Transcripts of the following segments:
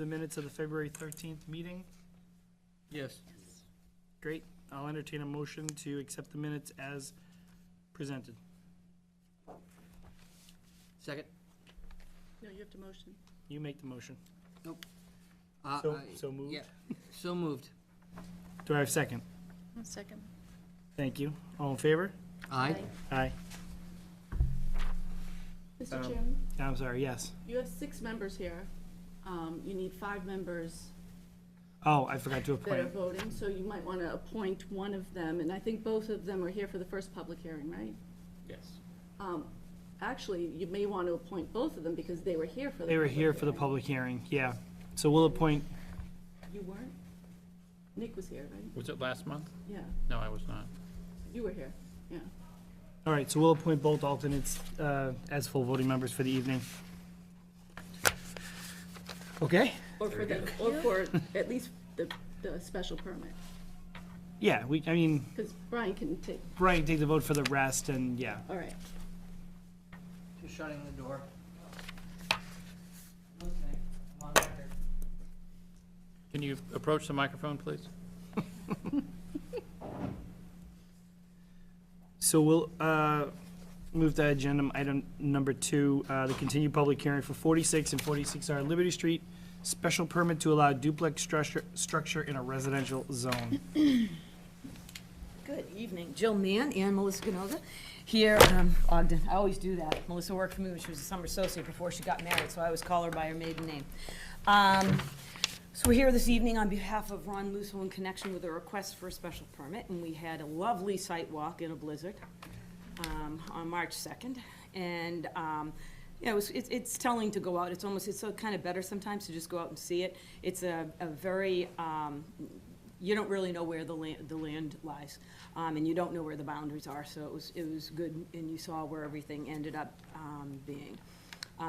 the minutes of the February 13th meeting? Yes. Great. I'll entertain a motion to accept the minutes as presented. Second? No, you have to motion. You make the motion. Nope. So moved? Yeah, so moved. Do I have a second? One second. Thank you. All in favor? Aye. Aye. Mr. Chairman, I'm sorry, yes. you have 6 members here. You need 5 members Oh, I forgot to that are appoint. voting, so you might want to appoint one of them, and I think both of them are here for the first public hearing, right? Yes. Actually, you may want to appoint both of them because they were here for the. They were public here for the hearing. public hearing, yeah. So we'll appoint, You weren't? Nick was here, right? Was it last month? Yeah, No, I was not. you were here, yeah. all right, so we'll appoint both alternates as full voting members for the evening. Okay? Or for at least the special permit, Yeah, I mean, because Brian can take, Brian, take the vote for the rest, and yeah. all right. Just shutting the door. Can you approach the microphone, please? So we'll move to agenda item number 2, the continued public hearing for 46 and 46R Liberty Street, special permit to allow duplex structure in a residential zone. Good evening, Jill Mann and Melissa Ganoga here, Ogden. I always do that. Melissa worked for me when she was a summer associate before she got married, so I always call her by her maiden name. So we're here this evening on behalf of Ron Lusso in connection with a request for a special permit, and we had a lovely site walk in a blizzard on March 2nd. And yeah, it's telling to go out. It's kind of better sometimes to just go out and see it. It's a very, you don't really know where the land lies, and you don't know where the boundaries are, so it was good, and you saw where everything ended up being.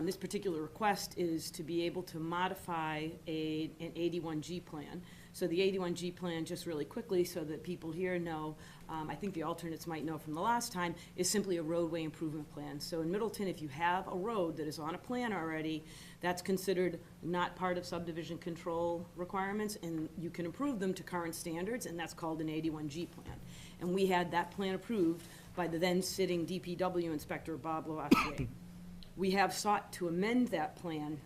This particular request is to be able to modify an 81G plan. So the 81G plan, just really quickly, so that people here know, I think the alternates might know from the last time, is simply a roadway improvement plan. So in Middleton, if you have a road that is on a plan already, that's considered not part of subdivision control requirements, and you can improve them to current standards, and that's called an 81G plan. And we had that plan approved by the then sitting DPW inspector, Bob Loassier. We have sought to amend that plan,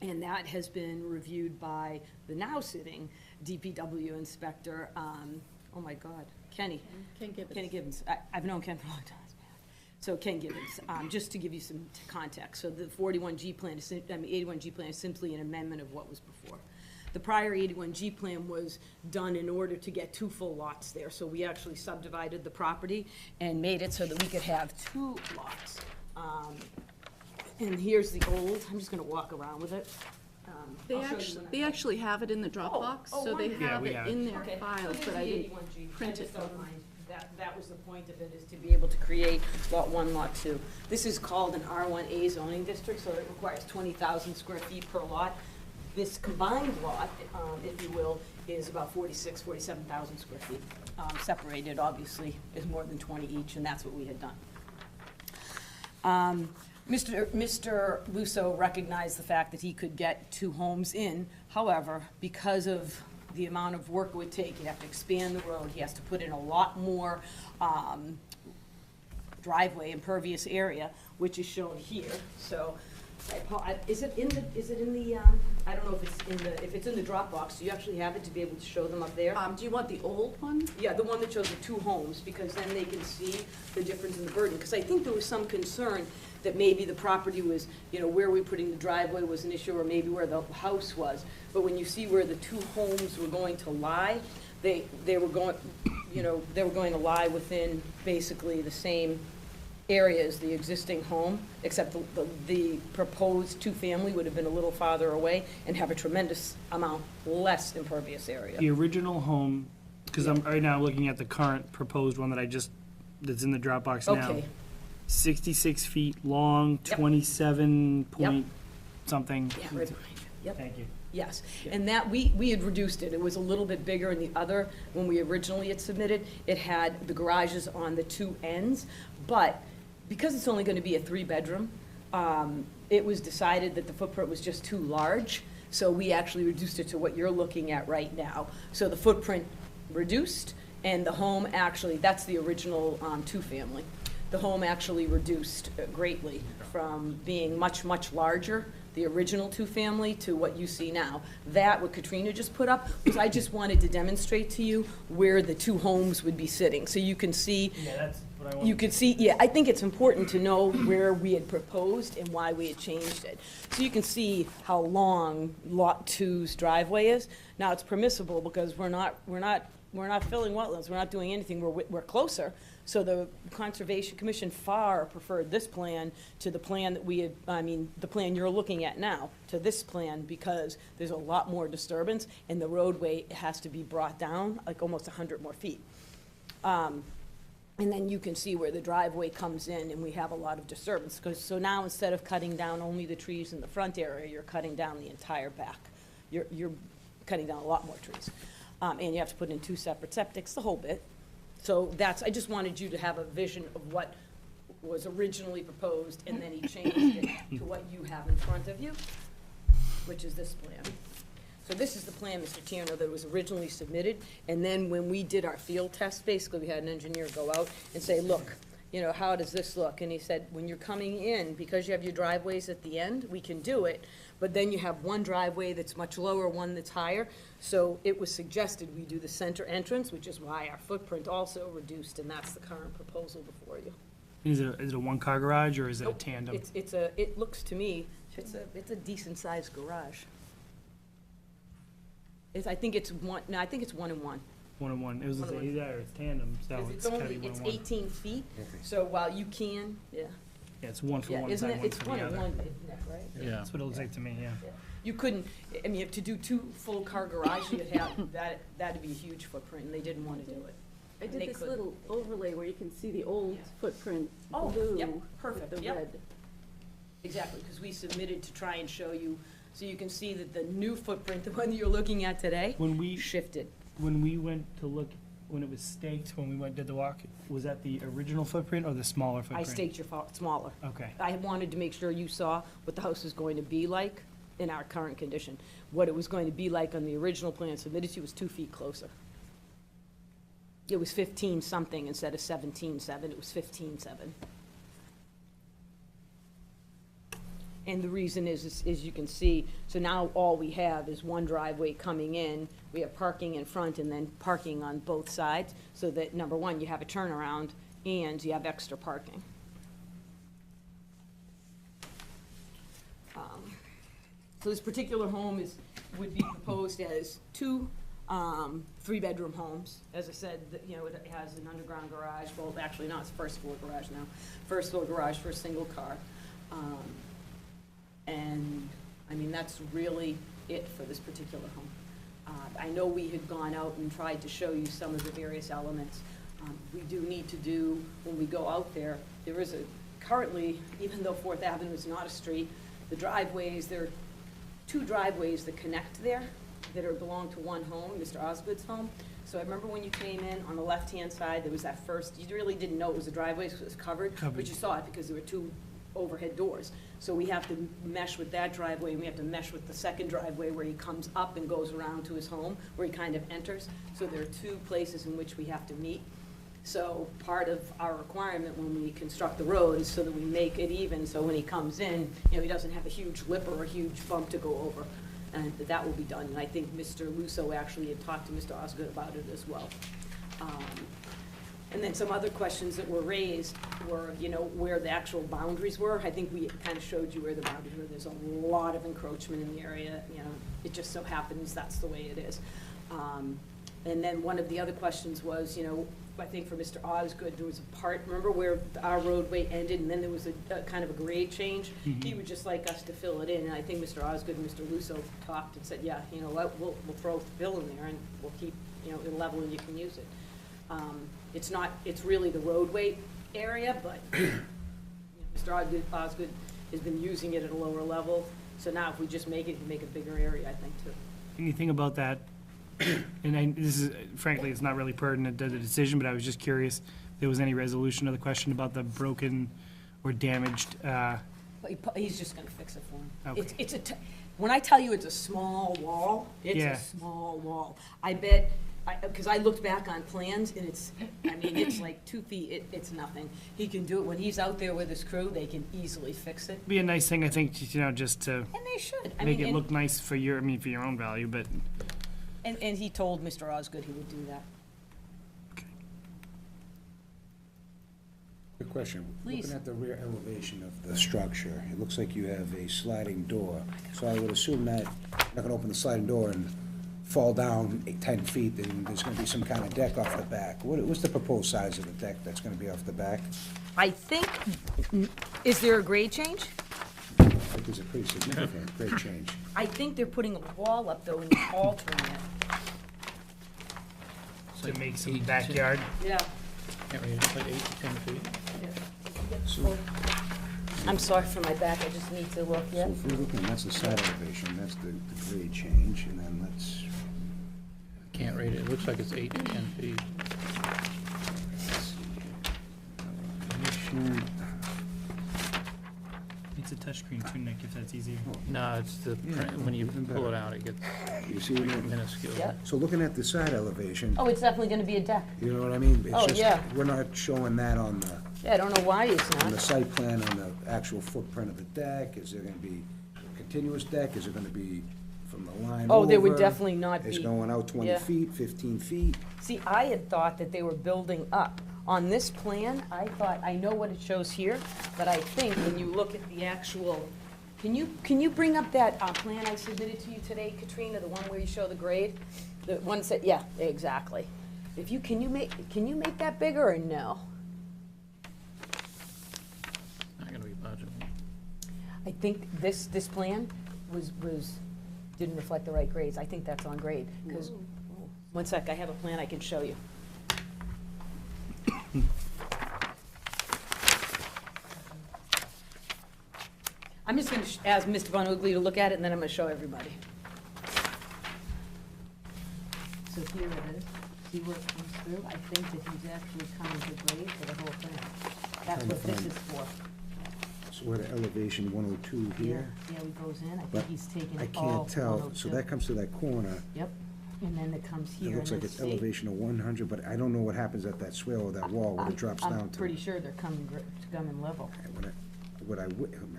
and that has been reviewed by the now sitting DPW inspector, oh my God, Kenny Gibbons. I've known Ken for a long time. So Ken Gibbons, just to give you some context. So the 81G plan, 81G plan is simply an amendment of what was before. The prior 81G plan was done in order to get 2 full lots there. So we actually subdivided the property and made it so that we could have 2 lots. And here's the old, I'm just gonna walk around with it. They actually have it in the Dropbox, so they Yeah, have we it have in it. their Okay, files, so but there's I the didn't 81G. print I just it for don't them. mind. That was the point of it, is to be able to create lot 1, lot 2. This is called an R1A zoning district, so it requires 20,000 square feet per lot. This combined lot, if you will, is about 47,000 square feet. Separated, obviously, is more than 20 each, and that's what we had done. Mr. Lusso recognized the fact that he could get 2 homes in. However, because of the amount of work it would take, you have to expand the road, he has to put in a lot more driveway impervious area, which is shown here. So, is it in the, I don't know if it's in the Dropbox, do you actually have it to be able to show them up there? Do you want the old one? Yeah, the one that shows the 2 homes, because then they can see the difference in the burden. Because I think there was some concern that maybe the property was, where we were putting the driveway was an issue, or maybe where the house was. But when you see where the 2 homes were going to lie, they were going, they were going to lie within basically the same area as the existing home, except the proposed 2-family would have been a little farther away and have a tremendous amount less impervious area. The original home, because I'm right now looking at the current proposed one that's in the Dropbox now. Okay. 66 feet long, Yep. 27 point Yep. something. Yeah, right behind you. Yep. Thank you. Yes, and that, we had reduced it. It was a little bit bigger in the other, when we originally had submitted. It had the garages on the 2 ends, but because it's only gonna be a 3-bedroom, it was decided that the footprint was just too large. So we actually reduced it to what you're looking at right now. So the footprint reduced, and the home actually, that's the original two-family. The home actually reduced greatly from being much, much larger, the original two-family, to what you see now. That, what Katrina just put up, was I just wanted to demonstrate to you where the two homes would be sitting. So you can see, Yeah, that's what I want. you could see, yeah, I think it's important to know where we had proposed and why we had changed it. So you can see how long Lot 2's driveway is. Now, it's permissible because we're not filling wetlands, we're not doing anything, we're closer. So the Conservation Commission far preferred this plan to the plan that we had, the plan you're looking at now, to this plan, because there's a lot more disturbance, and the roadway has to be brought down, like almost 100 more feet. And then you can see where the driveway comes in, and we have a lot of disturbance, so now instead of cutting down only the trees in the front area, you're cutting down the entire back. You're cutting down a lot more trees. And you have to put in 2 separate septics, the whole bit. So I just wanted you to have a vision of what was originally proposed, and then he changed it to what you have in front of you, which is this plan. So this is the plan, Mr. Tierno, that was originally submitted, and then when we did our field test, basically, we had an engineer go out and say, look, how does this look? And he said, when you're coming in, because you have your driveways at the end, we can do it, but then you have one driveway that's much lower, one that's higher. So it was suggested we do the center entrance, which is why our footprint also reduced, and that's the current proposal before you. Is it a one-car garage, or is it a Nope. tandem? It looks to me, it's a decent-sized garage. I think it's one and one. One and one. It was One and one. either it's tandem, so it's gotta be one It's and one. 18 feet, so while you can, yeah. Yeah, it's one for Yeah, one isn't side, it, one it's for one the and other. one, isn't it, right? Yeah. That's what it looks like to me, yeah. You couldn't, to do 2 full-car garages, you'd have, that'd be a huge footprint, and they didn't want to do it. I They did this could. little overlay where you can see the old footprint Oh, blue yep, with perfect, the yep. red. Exactly, because we submitted to try and show you, so you can see that the new footprint, the one that you're looking at today, When we shifted. went to look, when it was staked, when we did the walk, was that the original footprint or the smaller I footprint? staked your smaller. Okay. I wanted to make sure you saw what the house was going to be like in our current condition. What it was going to be like on the original plan submitted to you was 2 feet closer. It was 15-something instead of 17.7, it was 15.7. And the reason is you can see, so now all we have is one driveway coming in, we have parking in front and then parking on both sides, so that, number one, you have a turnaround and you have extra parking. So this particular home would be proposed as 2 3-bedroom homes. As I said, it has an underground garage, well, actually, no, it's first floor garage now. First floor garage for a single car. And, that's really it for this particular home. I know we had gone out and tried to show you some of the various elements. We do need to do, when we go out there is currently, even though 4th Avenue is not a street, the driveways, there are 2 driveways that connect there that belong to one home, Mr. Osgood's home. So I remember when you came in, on the left-hand side, there was that first, you really didn't know it was a driveway, because it was covered, but you saw it because there were 2 overhead doors. So we have to mesh with that driveway, and we have to mesh with the second driveway where he comes up and goes around to his home, where he kind of enters. So there are 2 places in which we have to meet. So part of our requirement when we construct the road is so that we make it even, so when he comes in, he doesn't have a huge lip or a huge bump to go over. And that will be done, and I think Mr. Lusso actually had talked to Mr. Osgood about it as well. And then some other questions that were raised were, where the actual boundaries were. I think we kind of showed you where the boundaries were. There's a lot of encroachment in the area, it just so happens that's the way it is. And then one of the other questions was, I think for Mr. Osgood, there was a part, remember where our roadway ended, and then there was a kind of a grade change? He would just like us to fill it in, and I think Mr. Osgood and Mr. Lusso talked and said, yeah, what, we'll throw fill in there, and we'll keep, it level, and you can use it. It's really the roadway area, but Mr. Osgood has been using it at a lower level, so now if we just make it, we make a bigger area, I think, too. Anything about that? And this is, frankly, it's not really pertinent to the decision, but I was just curious if there was any resolution of the question about the broken or damaged, But he's just gonna fix it for him. Okay. when I tell you it's a small wall, it's Yeah. a small wall. I bet, because I looked back on plans, and it's, I mean, it's like 2 feet, it's nothing. He can do it, when he's out there with his crew, they can easily fix it, Be a nice thing, I think, just to and they should. I make mean, it and- look nice for your, for your own value, but. And he told Mr. Osgood he would do that. Good question. Please. Looking at the rear elevation of the structure, it looks like you have a sliding door. So I would assume that you're not gonna open the sliding door and fall down 10 feet, and there's gonna be some kind of deck off the back. What's the proposed size of the deck that's gonna be off the back? I think, is there a grade change? I think there's a pretty significant grade change. I think they're putting a wall up though and altering it. To make some 8 to 10 backyard. Yeah. Can't read it, it's like 8 to 10 feet. I'm sorry for my back, I just need to look, So yeah. if we're looking, that's the side elevation, that's the grade change, and then let's, Can't read it, it looks like it's 8 to 10 feet. let's see. Elevation. It's a touchscreen too, Nick, if that's easier. No, it's the, print- when you even pull better. it out, it gets You see what I mean? minuscule. Yep. So looking at the side elevation, Oh, it's definitely gonna be a deck. you know what I mean? It's Oh, just- yeah. We're not showing that on the Yeah, I don't know why it's on the not. site plan, on the actual footprint of the deck? Is there gonna be continuous deck? Is it gonna be from the line Oh, there would over? definitely not It's be. going out 20 Yeah. feet, 15 feet? See, I had thought that they were building up. On this plan, I thought, I know what it shows here, but I think when you look at the actual, can you bring up that plan I submitted to you today, Katrina, the one where you show the grade? The one that, yeah, exactly. If you, can you make that bigger or no? Not gonna be budgeted. I think this plan didn't reflect the right grades. I think that's on grade, because, one sec, I have a plan I can show you. I'm just gonna ask Mr. Von Ugly to look at it, and then I'm gonna show everybody. So here it is. See where it comes through? I think that he's actually coming to grade for the whole thing. That's what this is for. So we're at elevation 102 here? Yeah, he goes in, I But think he's taking I all can't tell, so 102. that comes to that corner. Yep, and then it comes here. It looks and like then it's see? elevation of 100, but I don't know what happens at that swale or that wall when it drops down to. I'm pretty sure they're coming level.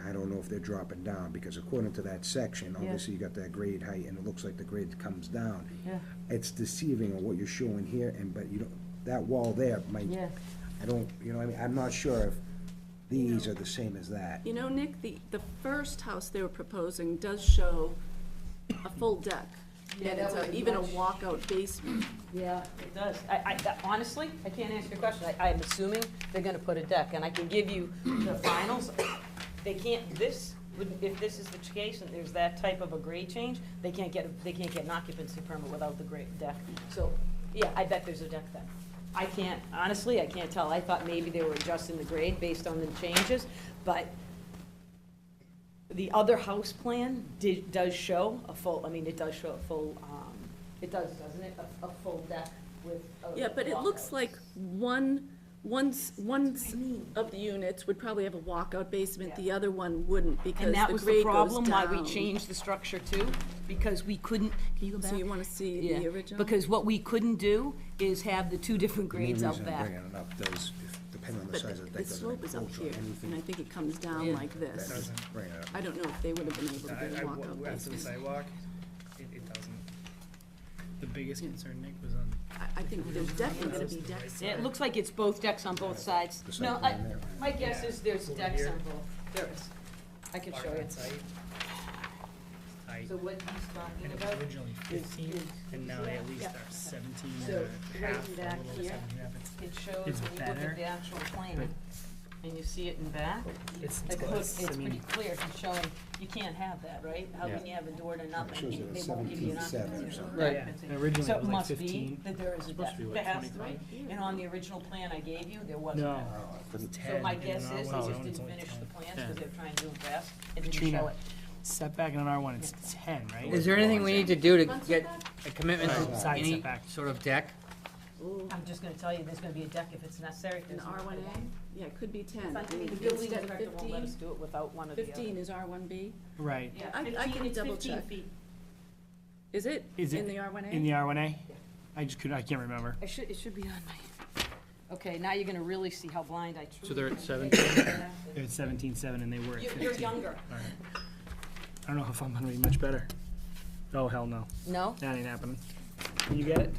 I don't know if they're dropping down, because according to that section, Yeah. obviously you got that grade height, and it looks like the grade comes down. Yeah, It's deceiving on what you're showing here, but you don't, that wall there might, yeah. I don't, I mean, I'm not sure if these are the same as that. You know, Nick, the first house they were proposing does show a full deck. Yeah, And that it's would be even a much- walkout basement. Yeah, it does. Honestly, I can't answer your question. I'm assuming they're gonna put a deck, and I can give you the finals. They can't, if this is the case, and there's that type of a grade change, they can't get an occupancy permit without the grade deck. So, yeah, I bet there's a deck then. Honestly, I can't tell. I thought maybe they were adjusting the grade based on the changes, but the other house plan does show a full, it does show a full, it does, doesn't it? A full deck with a Yeah, but it looks walkout. like one of the units would probably have a walkout basement, the other one wouldn't, because And that the was the grade goes problem, why we down. changed the structure too, because we couldn't, can you go back? So you wanna see Yeah, the original? because what we couldn't do is have the two different The main grades out reason I'm back. bringing it up does, depending on the But size of the the deck, doesn't slope is up encroach on here, and I anything. think it comes down Yeah. like this. Doesn't. Bring it up. I don't know if they would have been able to get a walkout After the basement. sidewalk, it doesn't. The biggest concern, Nick, was on. I think there's definitely gonna be decks. Yeah, it looks like it's both decks on both sides. The No, site plan there, right? my guess is there's Over decks here. on both. There is. I can show you. Tight. So what he's And talking it was about, originally 15, and now they at least Yeah. are 17 So, and a right half, a back little over here. 17 and a half. it shows, It's when you look better, at the actual plan, and you see it in back, It's it's close. I pretty mean, clear, he's showing, you can't have that, right? How can Yeah. you have a door to It nothing, shows it and at they won't give you an 17.7 or occupancy. something. Right. Yeah, and originally So it it was like must be 15. that there is a Supposed deck, to be like there has to 25. be, and on the original plan I gave you, there wasn't No. that. Oh, but it's- So 10, my and guess in is R1 they just it's didn't only finish 10. the plans, Yeah. because they're trying to do it fast, and didn't Katrina. show it. Setback in an R1, it's 10, right? Is there anything we need to do to get a commitment Right. to Side any setback. sort of deck? Ooh, I'm just gonna tell you, there's gonna be a deck if it's necessary. an R1A? Yeah, it could be 10. It's like, I mean, the building instead of inspector won't let us 15, do it without one of the other. 15 is R1B? Right. Yeah, I 15, can it's double 15 check. feet. Is it? Is it In the R1A? In the R1A? I can't remember. It should be on my, okay, now you're gonna really see how blind I truly. So they're at 17? They're at 17.7 and they were at 15. You're younger. I don't know if I'm gonna be much better. Oh, hell no. No? That ain't happening. You get it?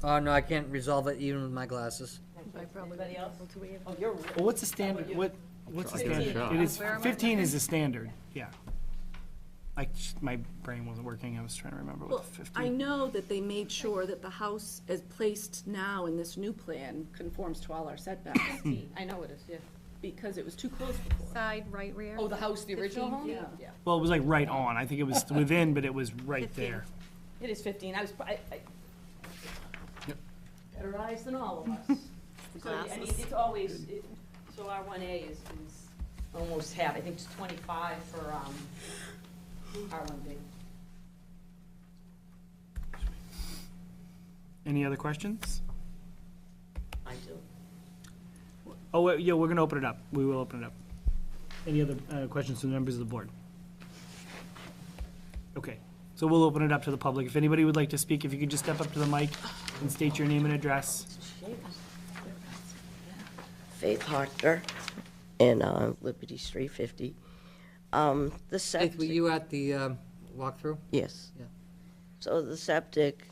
Oh, no, I can't resolve it even with my glasses. Anybody else? Oh, you're. Well, what's the standard, what's the I'll give it a standard? shot. It is, Where am I 15 is the standard, yeah. My brain wasn't working, I was trying to remember Well, what the I 15. know that they made sure that the house as placed now in this new plan conforms to all our setbacks, I know it is, yeah. because it was too close before. Side, right rear. Oh, the house, the original home? Yeah. Yeah. Well, it was like right on, I think it was within, but it was right 15. there. It is 15, I was, Yep. better eyes than all of us. So, I mean, Glasses. it's always, so R1A is almost half, I think it's 25 for, R1B. Any other questions? I do. Oh, wait, yeah, we're gonna open it up. We will open it up. Any other questions from the members of the board? Okay, so we'll open it up to the public. If anybody would like to speak, if you could just step up to the mic and state your name and address. Faith Harker in Liberty Street 50. The Faith, were septic, you at the walkthrough? yes. Yeah. So the septic,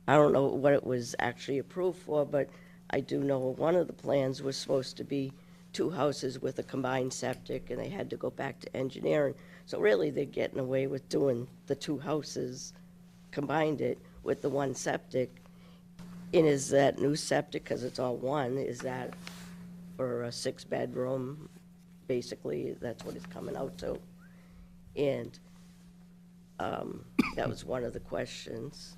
I don't know what it was actually approved for, but I do know one of the plans was supposed to be 2 houses with a combined septic, and they had to go back to engineering. So really, they're getting away with doing the 2 houses, combined it with the 1 septic. And is that new septic, because it's all one, is that for a 6-bedroom? Basically, that's what it's coming out to. And that was one of the questions.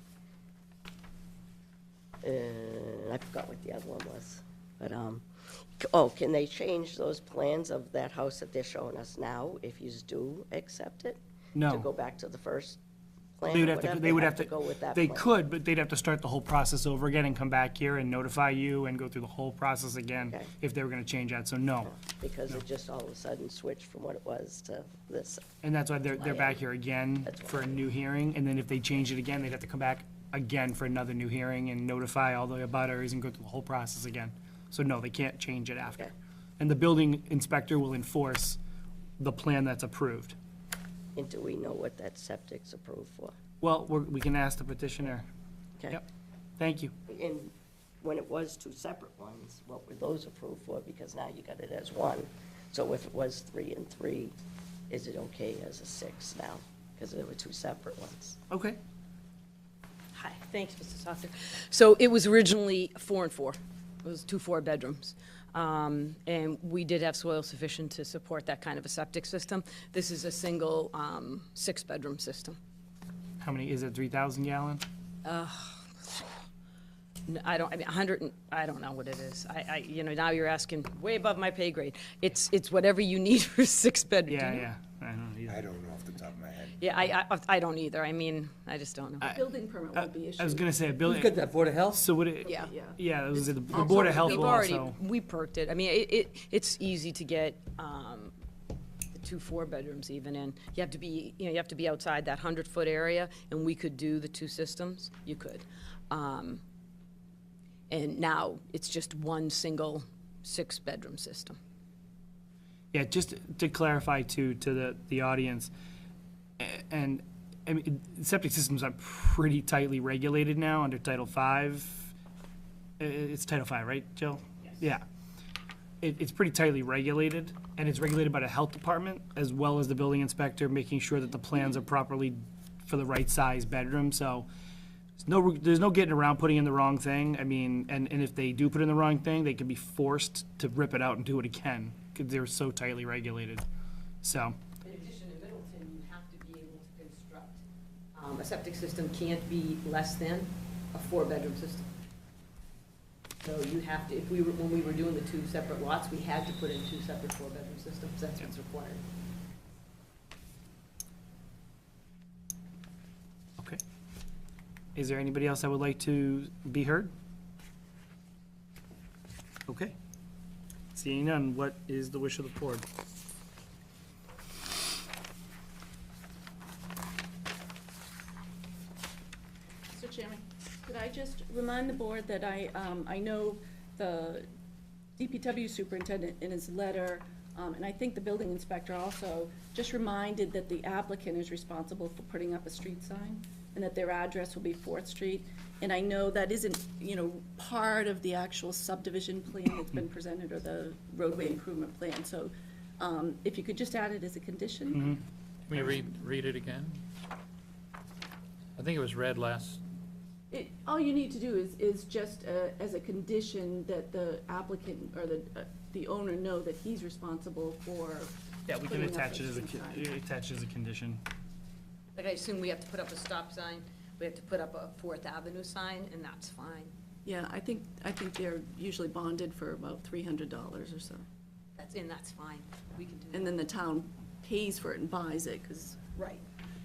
And I forgot what the other one was. But, can they change those plans of that house that they're showing us now, if you do accept it? To No. go back to the first plan? They would or have to, whatever? they would have to, go with that they plan? could, but they'd have to start the whole process over again and come back here and notify you and go through the whole process again Okay. if they were gonna change that, so no. Because it just all of a sudden switched from what it was to this. And that's why they're back here again That's for a new hearing, and then if they change it again, they'd have to come back again for another new hearing and notify all the abutters and go through the whole process again. So no, they can't change it after. Okay. And the building inspector will enforce the plan that's approved. And do we know what that septic's approved for? Well, we can ask the petitioner. Okay. Yep. Thank you. And when it was 2 separate ones, what were those approved for? Because now you got it as 1. So if it was 3 and 3, is it okay as a 6 now? Because there were 2 separate ones. Okay. Hi, thanks, Mr. Sauter. So it was originally 4 and 4. It was 2 4-bedrooms. And we did have soil sufficient to support that kind of a septic system. This is a single 6-bedroom system. How many, is it 3,000 gallon? I mean, 100, I don't know what it is. Now you're asking way above my pay grade. It's whatever you need for a 6-bedroom. Yeah. I don't know either. I don't know off the top of my head. Yeah, I don't either. I mean, I just don't know. Building permit will be issued. I was gonna say, a Who's building, got that, Board of Health? so would it? Yeah. Yeah, it was the Board of Health We've will already, also. we perked it. I mean, it's easy to get the 2 4-bedrooms even in. You have to be outside that 100-foot area, and we could do the 2 systems. You could. And now it's just one single 6-bedroom system. Yeah, just to clarify to the audience, and, I mean, septic systems are pretty tightly regulated now under Title V. It's Title V, right, Jill? Yes. Yeah. It's pretty tightly regulated, and it's regulated by the health department as well as the building inspector, making sure that the plans are properly for the right size bedroom, so there's no getting around putting in the wrong thing. I mean, and if they do put in the wrong thing, they can be forced to rip it out and do it again, because they're so tightly regulated, so. In addition, in Middleton, you have to be able to construct, a septic system can't be less than a 4-bedroom system. So you have to, when we were doing the 2 separate lots, we had to put in 2 separate 4-bedroom systems, that's what's required. Okay. Is there anybody else that would like to be heard? Okay. Seeing none, what is the wish of the board? Mr. Chairman, could I just remind the board that I know the DPW superintendent in his letter, and I think the building inspector also, just reminded that the applicant is responsible for putting up a street sign, and that their address will be 4th Street. And I know that isn't, part of the actual subdivision plan that's been presented, or the roadway improvement plan. So if you could just add it as a condition? Can we read it again? I think it was read last, All you need to do is just as a condition that the applicant or the owner know that he's responsible for. Yeah, we can putting up attach it street sign. attach as a condition. Like, I assume we have to put up a stop sign, we have to put up a Fourth Avenue sign, and that's fine. Yeah, I think they're usually bonded for about $300 or so. That's fine, we can do that. And then the town pays for it and buys it, because Right.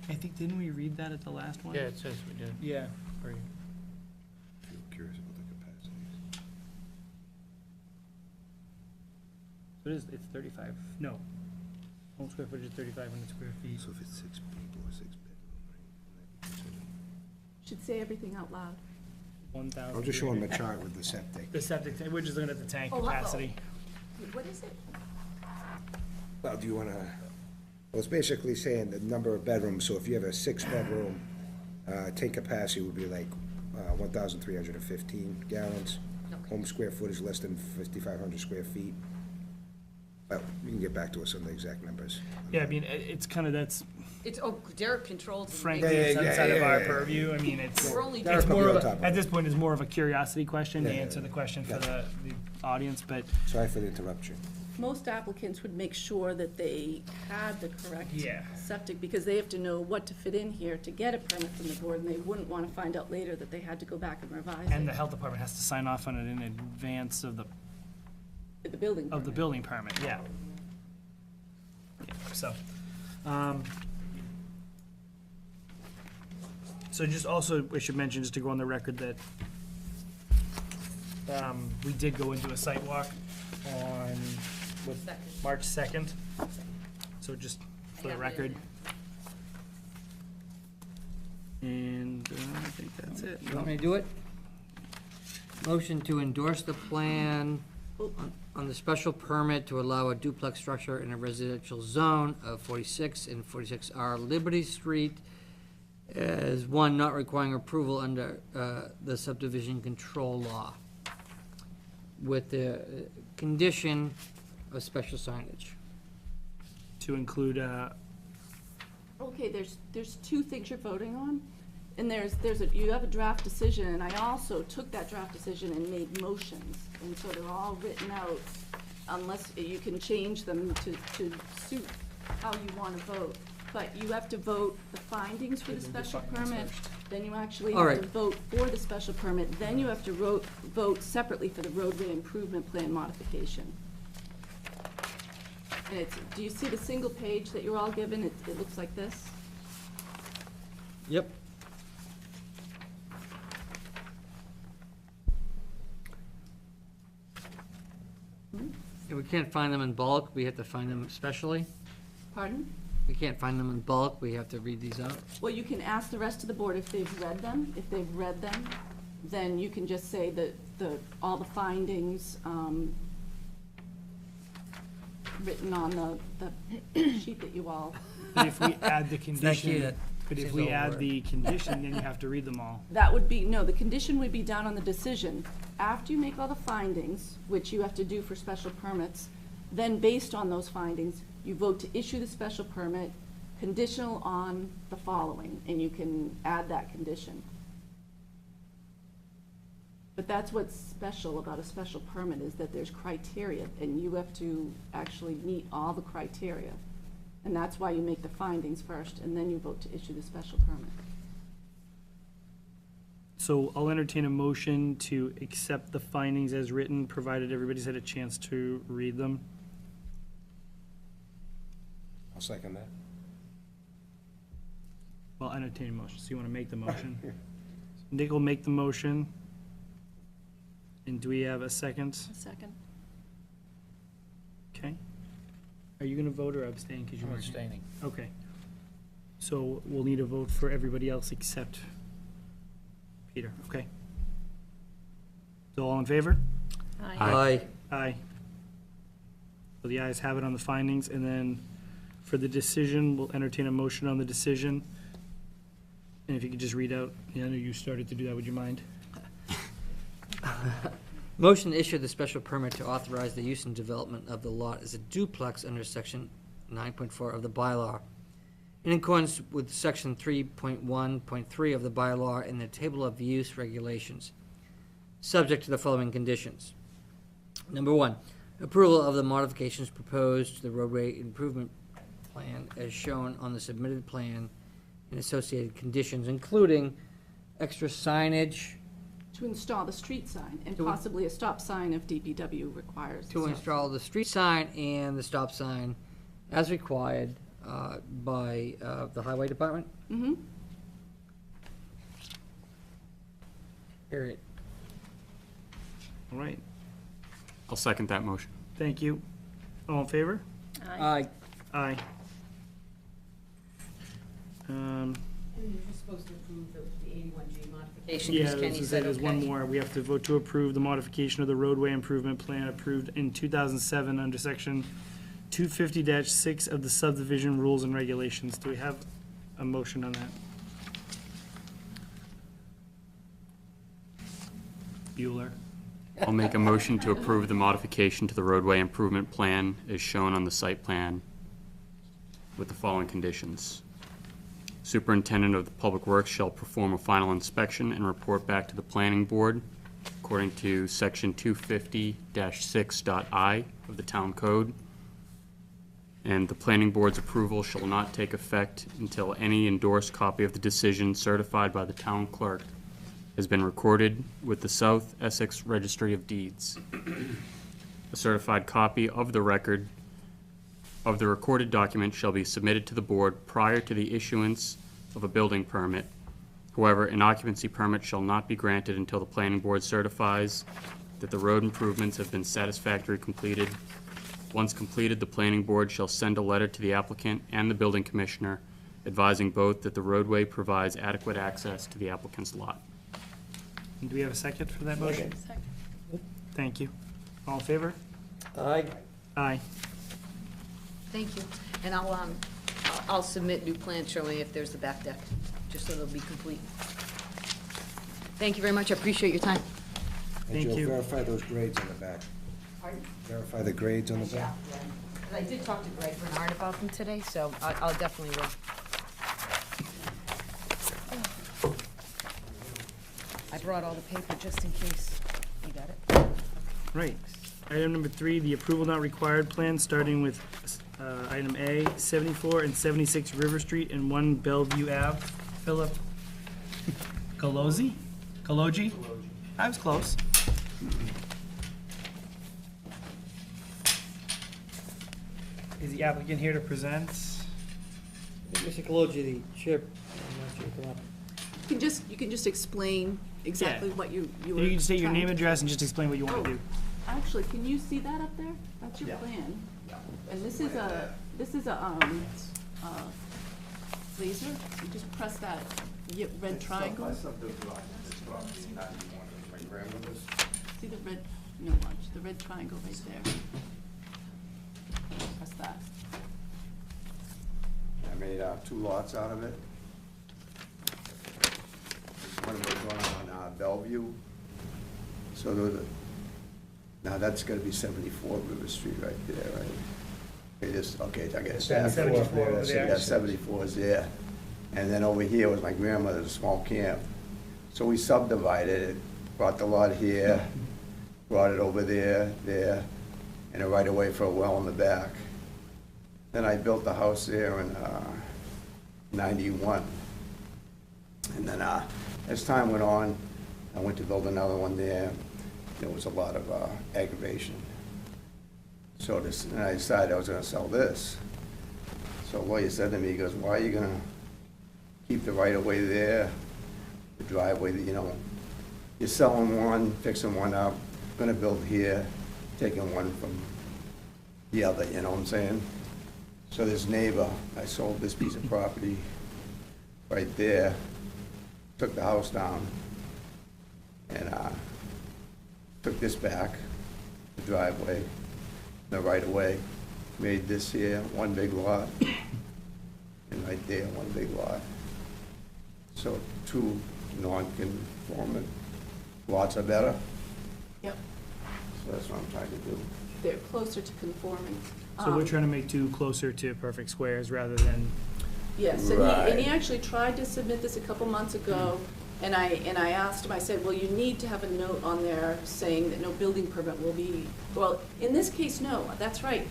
I think, didn't we read that at the last one? yeah, it says we did. Yeah. Or- If you're curious about the capacities. So it's 35, no. Home square footage is 3,500 square feet. So if it's 6 people or 6 bedroom, right? should say everything out loud. 1,000. I'm just showing the chart with the septic. The septic, we're just looking at the tank Oh, capacity. What is it? Well, do you wanna, well, it's basically saying the number of bedrooms, so if you have a 6-bedroom, tank capacity would be like 1,315 gallons. Okay. Home square footage less than 5,500 square feet. Well, you can get back to us on the exact numbers. Yeah, I mean, it's kind of, that's It's, Derek controls. and frankly, Yeah, it's yeah, outside of yeah, our yeah. purview. I mean, it's, We're only Derek it's will be more on of, top of at it. this point, is more of a curiosity question to Yeah, answer the question for the audience, but Sorry for the interruption. Most applicants would make sure that they had the correct Yeah. septic, because they have to know what to fit in here to get a permit from the board, and they wouldn't want to find out later that they had to go back and revise and the it. health department has to sign off on it in advance of the The building permit. building permit, yeah. Yeah, so, so just also, I should mention, just to go on the record, that we did go into a site walk on, Second. March 2nd. So just for the record. And I think that's it. You want me to do it? Motion to endorse the plan on the special permit to allow a duplex structure in a residential zone of 46 and 46R Liberty Street as one not requiring approval under the subdivision control law with the condition of special signage. To include, Okay, there's two things you're voting on, and you have a draft decision, and I also took that draft decision and made motions, and so they're all written out, unless you can change them to suit how you want to vote. But you have to vote the findings for the special permit, then you actually All have to right. vote for the special permit, then you have to vote separately for the roadway improvement plan modification. And do you see the single page that you're all given? It looks like this. Yep. If we can't find them in bulk, we have to find them specially. Pardon? We can't find them in bulk, we have to read these out. Well, you can ask the rest of the board if they've read them. If they've read them, then you can just say that all the findings, written on the sheet that you all, but if we add the Thank you. condition, but if She's we over add it. the condition, then you have to read them all. that would be, no, the condition would be down on the decision. After you make all the findings, which you have to do for special permits, then based on those findings, you vote to issue the special permit conditional on the following, and you can add that condition. But that's what's special about a special permit, is that there's criteria, and you have to actually meet all the criteria. And that's why you make the findings first, and then you vote to issue the special permit. So I'll entertain a motion to accept the findings as written, provided everybody's had a chance to read them. I'll second that. Well, entertain a motion, so you want to make the motion? Nick will make the motion. And do we have a second? A second. Okay. Are you gonna vote or abstain? 'Cause you I'm weren't here? abstaining. Okay. So we'll need a vote for everybody else except Peter, okay? So all in favor? Aye. Aye. So the ayes have it on the findings, and then for the decision, we'll entertain a motion on the decision. And if you could just read out, I know you started to do that, would you mind? Motion to issue the special permit to authorize the use and development of the lot as a duplex under section 9.4 of the bylaw. In accordance with section 3.1.3 of the bylaw and the table of use regulations, subject to the following conditions. Number one, approval of the modifications proposed to the roadway improvement plan as shown on the submitted plan and associated conditions, including extra signage To install the street sign and To- possibly a stop sign if DPW requires. to install the street sign and the stop sign as required by the highway department, Mm-hmm. period. All right, I'll second that motion. thank you. All in favor? Aye. Aye. You're just supposed to approve the 81G modification, Yeah, because Kenny said there's one okay. more. We have to vote to approve the modification of the roadway improvement plan approved in 2007 under section 250-6 of the subdivision rules and regulations. Do we have a motion on that? Bueller. I'll make a motion to approve the modification to the roadway improvement plan as shown on the site plan with the following conditions. Superintendent of the Public Works shall perform a final inspection and report back to the planning board according to section 250-6.I of the town code. And the planning board's approval shall not take effect until any endorsed copy of the decision certified by the town clerk has been recorded with the South Essex Registry of Deeds. A certified copy of the record of the recorded document shall be submitted to the board prior to the issuance of a building permit. However, an occupancy permit shall not be granted until the planning board certifies that the road improvements have been satisfactorily completed. Once completed, the planning board shall send a letter to the applicant and the building commissioner advising both that the roadway provides adequate access to the applicant's lot. Do we have a second for that motion? Second. Thank you. All in favor? Aye. Aye. Thank you. And I'll submit new plans showing if there's the back deck, just so they'll be complete. Thank you very much, I appreciate your time. And Thank Joe, you. verify those grades on the back. Pardon? Verify the grades on the back. I did talk to Greg Bernard about them today, so I'll definitely will. I brought all the paper just in case. You got it? Right. Item number 3, the approval not required plan, starting with item A, 74 and 76 River Street and 1 Bellevue Ave. Philip Galozzi? Gallogi? I was close. Is the applicant here to present? Mr. Kaloji, the chair, I'm not sure, come up. You can just explain exactly Yeah. what you were. You can state your trying name, to- address, and just explain what you want to Oh. do. Actually, can you see that up there? That's your plan. And this is a laser. You just press that red triangle. See the red, watch, the red triangle right there. Press that. I made 2 lots out of it. One was on Bellevue. So now that's gonna be 74 River Street right there, right? Okay, I guess. 74 up there, that's Yeah, 74 is there. And then over here was my grandmother's small camp. So we subdivided it, brought the lot here, brought it over there, and a right away for a well in the back. Then I built the house there in 91. And then as time went on, I went to build another one there. There was a lot of aggravation. So and I decided I was gonna sell this. So a lawyer said to me, he goes, why are you gonna keep the right of way there the driveway, you know, you're selling one, fixing one up, gonna build here, taking one from the other, you know what I'm saying? So this neighbor, I sold this piece of property right there, took the house down, and took this back, the driveway, the right-of-way, made this here one big lot, and right there, one big lot. So two non-conforming lots are better, Yep, so that's what I'm trying to do. they're closer to conforming. So we're trying to make two closer to perfect squares rather than, Yes, and he Right. actually tried to submit this a couple months ago, and I asked him, I said, well, you need to have a note on there saying that no building permit will be, well, in this case, no, that's right.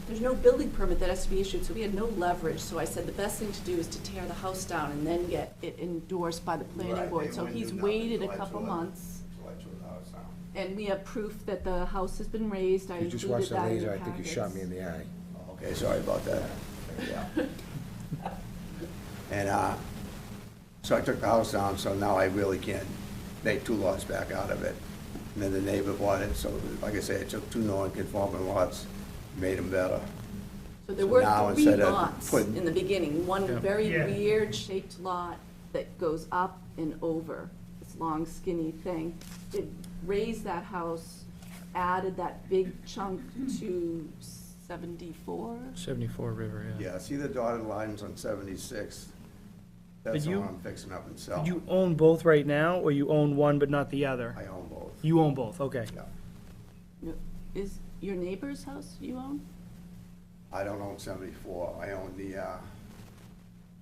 There's no building permit that has to be issued, so we had no leverage, so I said the best thing to do is to tear the house down and then get it endorsed by the planning Right, board. they So wouldn't he's do nothing waited a till I couple tore it. months, So I tore the house down. and we have proof that the house has been raised, I You just included watched the that in laser, your I think you shot me in packets. the eye. Okay, sorry about that. Yeah. And, so I took the house down, so now I really can't make two lots back out of it. And then the neighbor bought it, so like I say, I took two non-conforming lots, made them better. So there So were now three instead of lots putting- in the beginning, one Yeah. very Yeah. weird shaped lot that goes up and over, this long skinny thing. It raised that house, added that big chunk to 74. 74 River, yeah. Yeah, see the dotted lines on 76? That's the you- one I'm fixing up and selling. you own both right now, or you own one but not the other? I own both. You own both, okay. Yeah. No, is your neighbor's house you own? I don't own 74. I own the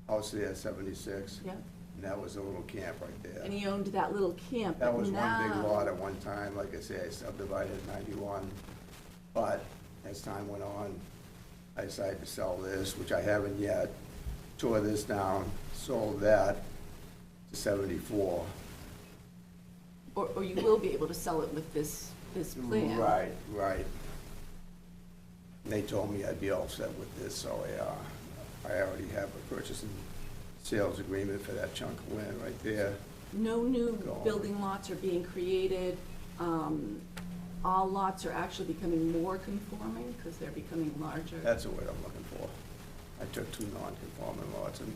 house there, 76. Yeah. And that was a little camp right there. And he owned that little camp, That but was one big now- lot at one time, like I say, I subdivided in 91. But as time went on, I decided to sell this, which I haven't yet, tore this down, sold that to 74. Or you will be able to sell it with this plan? Right, right. And they told me I'd be all set with this, so I already have a purchase and sales agreement for that chunk of land right there. No new Go on. building lots are being created. All lots are actually becoming more conforming because they're becoming larger. That's the word I'm looking for. I took two non-conforming lots and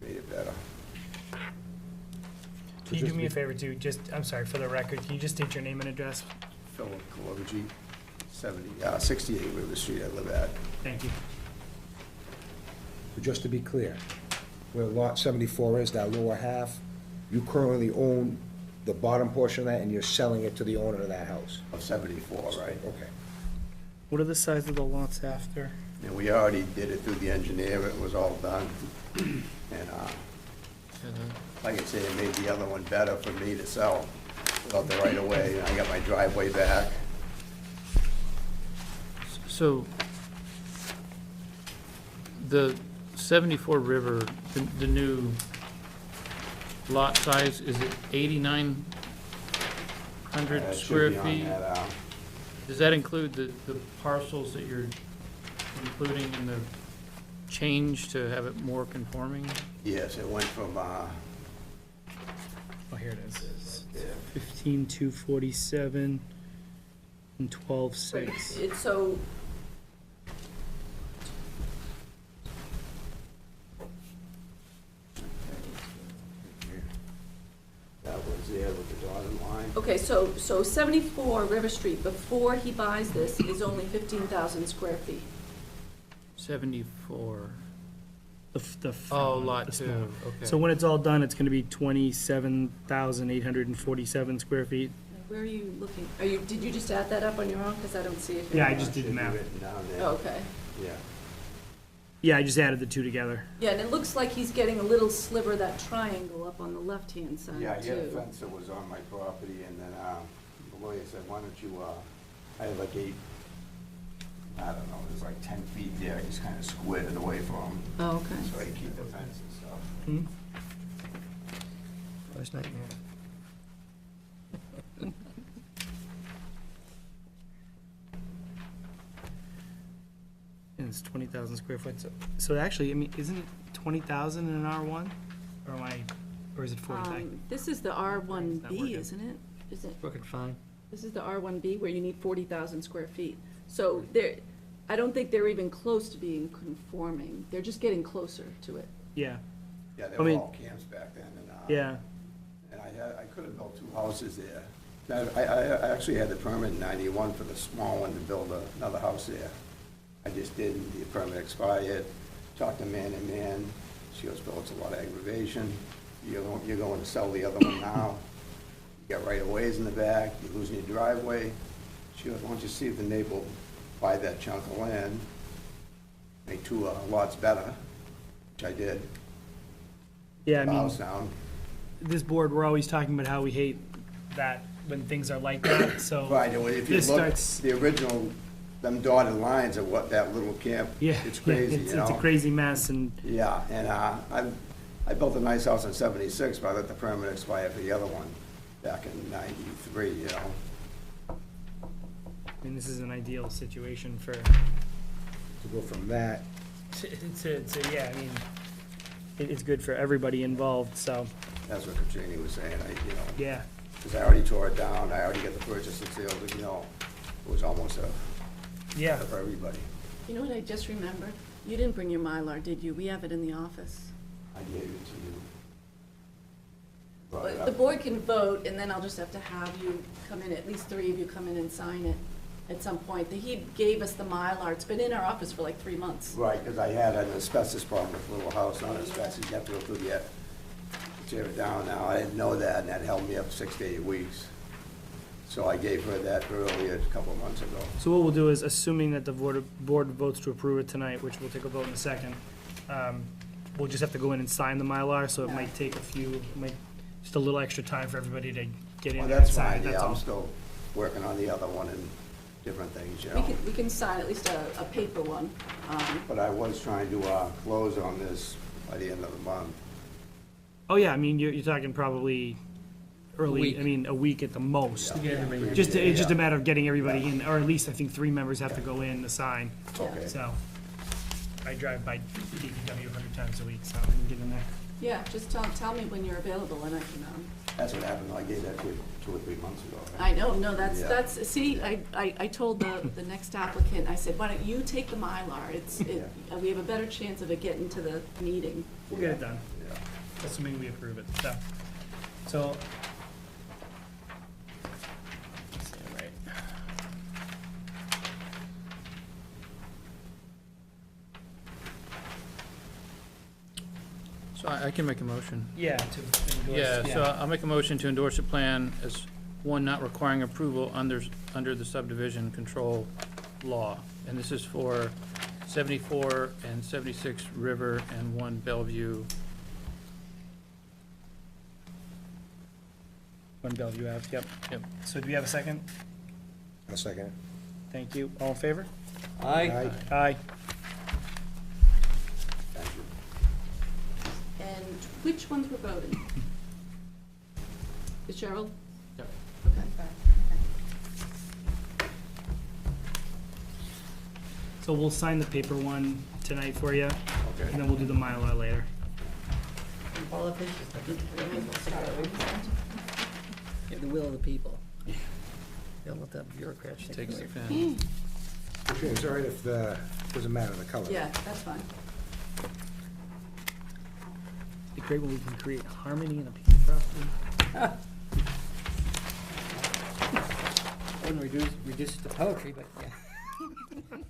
made it better. Can you do me a favor too, just, I'm sorry, for the record, can you just state your name and address? Philip Calucci, 68 River Street I live at. Thank you. So just to be clear, where lot 74 is, that lower half, you currently own the bottom portion of that, and you're selling it to the owner of that house? Of 74, right? Okay. What are the size of the lots after? And we already did it through the engineer, it was all done. And like I say, it made the other one better for me to sell without the right of way. I got my driveway back. So, the 74 River, the new lot size, is it 8,900 It should square be on feet? that, Does that include the parcels that you're including in the change to have it more conforming? Yes, it went from, Oh, here it is. 15,247 and 12,6. It's so, that was there with the dotted line. okay, so 74 River Street, before he buys this, is only 15,000 square feet. 74. The front Oh, one, lot the 2, small one. okay. So when it's all done, it's gonna be 27,847 square feet? Where are you looking? Did you just add that up on your own? Because I don't see it here. Yeah, I just did the Should be math. written down there. Oh, okay. Yeah. Yeah, I just added the two together. Yeah, and it looks like he's getting a little sliver of that triangle up on the left-hand side, too. Yeah, he had a fence that was on my property, and then the lawyer said, why don't you, I had like I don't know, there's like 10 feet there, I just kind of squared it away from him, Oh, okay. so I could keep the fence and stuff. Hmm? Worst nightmare. And it's 20,000 square foot, so actually, I mean, isn't it 20,000 in an R1? Or am I, or is it 40? This is the working. R1B, isn't it? Is it? Working fine. This is the R1B where you need 40,000 square feet. So there, I don't think they're even close to being conforming. They're just getting closer to it. Yeah, Yeah, they I were mean- all camps back then, and, yeah. and I could have built 2 houses there. I actually had the permit in 91 for the small one to build another house there. I just didn't, the permit expired, talked to man and man, she goes, Bill, it's a lot of aggravation, you're going to sell the other one now, you got right of ways in the back, you're losing your driveway. She goes, why don't you see if the neighbor will buy that chunk of land, make 2 lots better, which I did. Yeah, I The mean, house down. this board, we're always talking about how we hate that when things are like that, so. Right, and if you This look, starts, the original, them dotted lines of what that little camp, yeah. it's yeah, crazy, It's you a know? crazy mess, and, Yeah, and I built a nice house in 76, but I let the permit expire for the other one back in 93, you know? I mean, this is an ideal situation for, To go from that, yeah, I mean, it's good for everybody involved, so, That's what Katrina was saying, yeah. because I already tore it down, I already got the purchase and sale, but, it was almost Yeah, for everybody. You know what I just remembered? You didn't bring your Mylar, did you? We have it in the office. I gave it to you. Brought it But the up. board can vote, and then I'll just have to have you come in, at least 3 of you come in and sign it at some point. He gave us the Mylar. It's been in our office for like 3 months. Right, because I had an asbestos problem with the little house, not asbestos, you have to go through the, tear it down now, I didn't know that, and that held me up 6 to 8 weeks. So I gave her that earlier, a couple of months ago. so what we'll do is, assuming that the board votes to approve it tonight, which we'll take a vote in a second, we'll just have to go in and sign the Mylar, so it might take just a little extra time for everybody to get in Well, there and that's sign fine, it, that's yeah, I'm all. still working on the other one and different things, We can sign at least a paper one. But I was trying to close on this by the end of the month. Oh, yeah, I mean, you're talking probably early, week. I mean, a week at the most. Yeah. It's just a Yeah. matter of getting everybody in, or at least I think 3 members have to go in to sign, Okay. so. I drive by DPW 100 times a week, so I can get in there. Yeah, just tell me when you're available, and I can, That's what happened, I gave that to you 2 or 3 months ago. I know, no, that's, Yeah. see, I told the next applicant, I said, why don't you take the Mylar? We have a better chance of it getting to the meeting. We'll get it done, Yeah. assuming we approve it, so. Let's see, right. So I can make a motion. Yeah, to endorse. Yeah, so I'll make a motion to endorse a plan as one not requiring approval under the subdivision control law. And this is for 74 and 76 River and 1 Bellevue. One Bellevue Ave, yep. Yep. So do we have a second? I'll second it. Thank you. All in favor? Aye. Aye. Thank you. And which ones we're voting? Is Cheryl? Yep. Okay. So we'll sign the paper one tonight for you, and Okay. then we'll do the Mylar later. Politicians, yeah, the will of the people. Don't let that bureaucrat take Takes the away. pen. Okay, it's all right if doesn't matter the color. Yeah, that's fine. It'd be great when we can create harmony in a piece of property. Wouldn't reduce it to poetry, but yeah. Every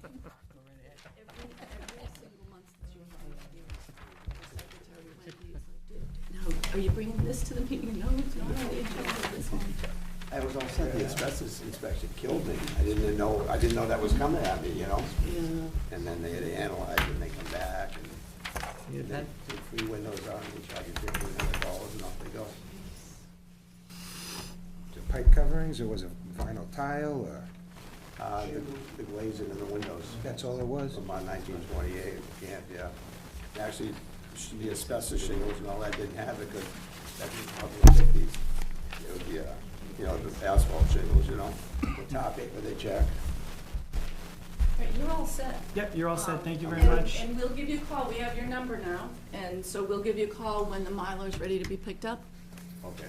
single month that you're on here, the secretary Wendy is like, no, are you bringing this to the meeting? No, it's not on the agenda, this one. I was all set, the asbestos inspection killed me. I didn't know that was coming at me, Yeah. And then they analyze and they come back Need a and they pen? take 3 windows out and they charge you $1,500 and off they go. Was it pipe coverings, or was it vinyl tile, or, The glazing in the windows that's all it was? from about 1928, yeah. Actually, the asbestos shingles and all that didn't have it because that was probably the 50s. It would be, the asphalt shingles, the tar paper they check. Right, you're all set. Yep, you're all set, thank you very And- much. And we'll give you a call, we have your number now, and so we'll give you a call when the Mylar's ready to be picked up, Okay.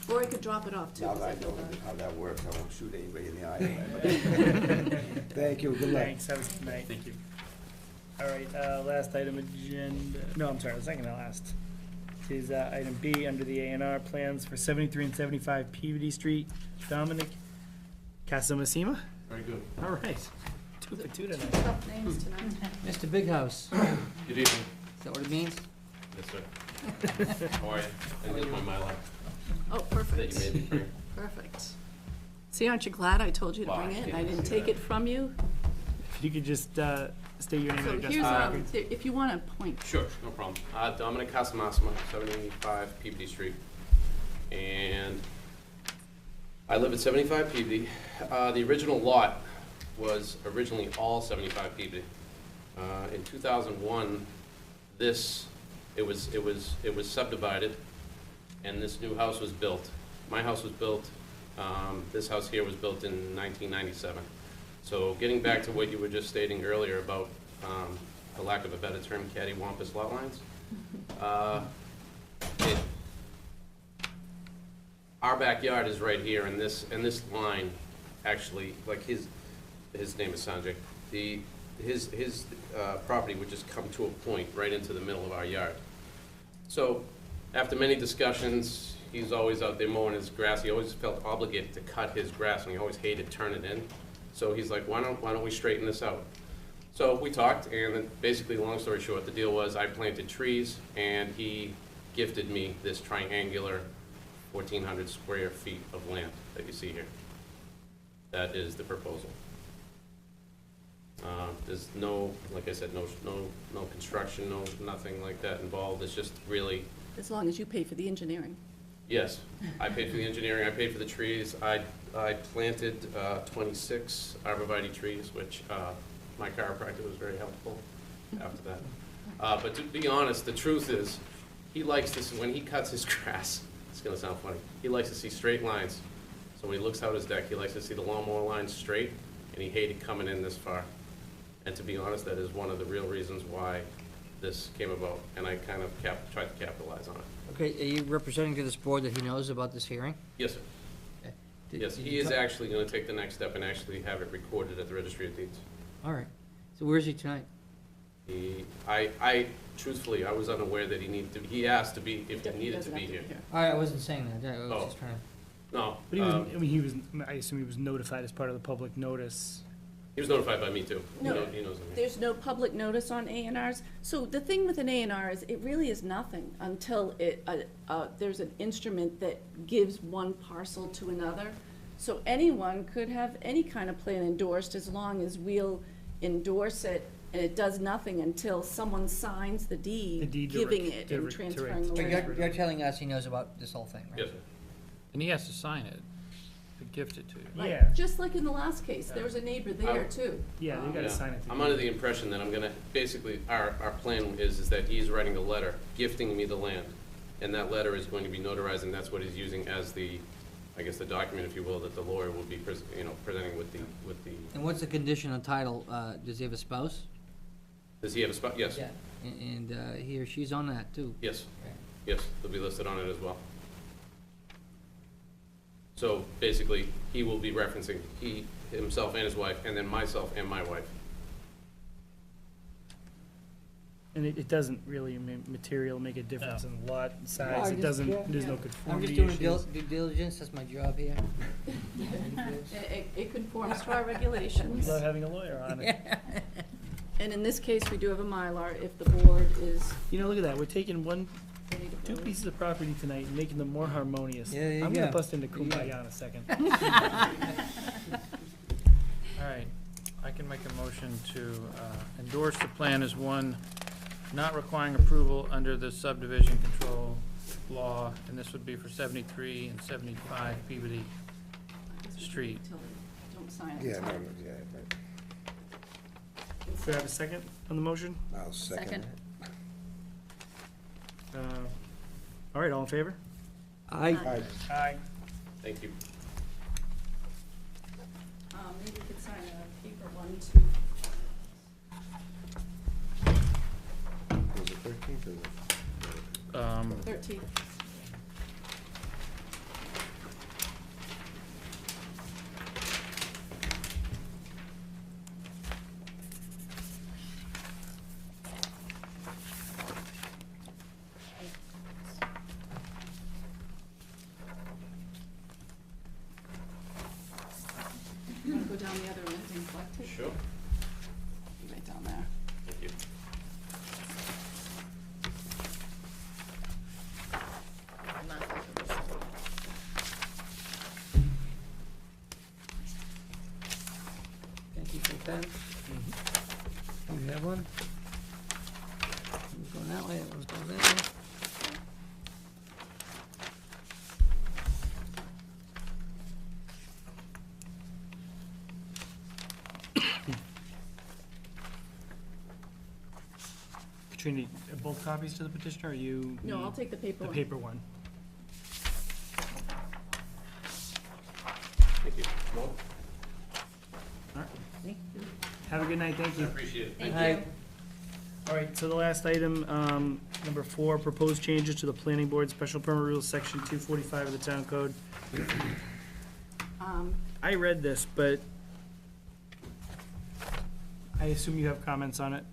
or you could drop it off too. Now 'cause that I I know know how that works, I won't shoot anybody in the eye. Thank you, good luck. Thanks, have a good night. Thank you. All right, last item agenda, no, I'm sorry, the second to last, is item B, under the A&R plans for 73 and 75 Peabody Street. Dominic Casamasima? Very good. All right, 2 for 2 tonight. Tough names tonight. Mr. Big House, is Good evening. that what it means? Yes, sir. How are you? And here's my Mylar Oh, that perfect, you made me bring. perfect. See, aren't you glad I told you to Wow, bring it, and yeah, I I didn't see take that. it from you? If you could just state your name So and address here's, for the record. if you want to point, Sure, no problem. Dominic Casamasima, 75 Peabody Street. And I live at 75 Peabody. The original lot was originally all 75 Peabody. In 2001, it was subdivided, and this new house was built. My house was built, this house here was built in 1997. So getting back to what you were just stating earlier about, for lack of a better term, cattywampus lot lines, our backyard is right here, and this line, actually, like his name is Sanjay, his property would just come to a point right into the middle of our yard. So, after many discussions, he's always out there mowing his grass, he always felt obligated to cut his grass, and he always hated turning it in. So he's like, why don't we straighten this out? So we talked, and then basically, long story short, the deal was I planted trees, and he gifted me this triangular 1,400 square feet of land that you see here. That is the proposal. There's no, like I said, no construction, nothing like that involved. It's just really, as long as you pay for the engineering. yes, I paid for the engineering, I paid for the trees. I planted 26 arborvitae trees, which my chiropractor was very helpful after that. But to be honest, the truth is, he likes this, when he cuts his grass, it's gonna sound funny, he likes to see straight lines. So when he looks out his deck, he likes to see the lawnmower lines straight, and he hated coming in this far. And to be honest, that is one of the real reasons why this came about, and I kind of tried to capitalize on it. Okay, are you representing to this board that he knows about this hearing? Yes, sir. Okay. Did- Yes, did he you is ta- actually gonna take the next step and actually have it recorded at the Registry of Deeds. All right. So where is he tonight? I truthfully, I was unaware that he asked to be, if he needed to Doesn't be have here. All right, I wasn't saying that. I was Oh. just trying to. No, But he was, I mean, he was, I assume he was notified as part of the public notice. he was notified by me too. He No, knows me. There's no public notice on A&Rs. So the thing with an A&R is it really is nothing until there's an instrument that gives one parcel to another. So anyone could have any kind of plan endorsed as long as we'll endorse it, and it does nothing until someone signs the deed, deed to giving rec- it to and rec- to transferring rec- the But land. you're telling us he knows about this whole thing, right? Yes, sir. And he has to sign it, to gift it to you. Right, Yeah. just like in the last case, there was a neighbor there too. Yeah, they gotta Yeah. sign it. I'm under the impression that I'm gonna, basically, our plan is that he's writing a letter gifting me the land. And that letter is going to be notarized, and that's what he's using as the, I guess, the document, if you will, that the lawyer will be, presenting with the, And what's the condition on title? Does he have a spouse? does he have a spot? Yes, And he or she's on that too? yes, Okay. yes, they'll be listed on it as well. So basically, he will be referencing himself and his wife, and then myself and my wife. And it doesn't really material make a difference in lot No, I size. It just- doesn't, yeah, there's no I'm conformity just doing issues. due diligence, that's my job here. It conforms to our regulations. Love having a lawyer on it. And in this case, we do have a Mylar if the board is You know, look at that, we're taking ready to two vote. pieces of property tonight and making them more harmonious. Yeah, there you I'm gonna go. bust into There you go. Kumbaya in a second. All right, I can make a motion to endorse the plan as one not requiring approval under the subdivision control law, and this would be for 73 and 75 Peabody Street. Until they don't sign it. Yeah, no, yeah, right. Do I have a second on the motion? I'll second. All right, all in favor? I, Aye. Aye. Thank you. Maybe you could sign a paper one too. 13th. You want to go down the other end and collect it? Sure. Right down there. Thank you. Thank you for the pen. You have one? One's going that way, that one's going that way. Katrina, are both copies to the petitioner, or you? No, I'll need take the paper The one. paper one. Thank you. All right. Have a good night, thank you. Appreciate it. Thank Hi. you. All right, so the last item, number 4, proposed changes to the planning board special permit rules, section 245 of the town code. I read this, but I assume you have comments on it?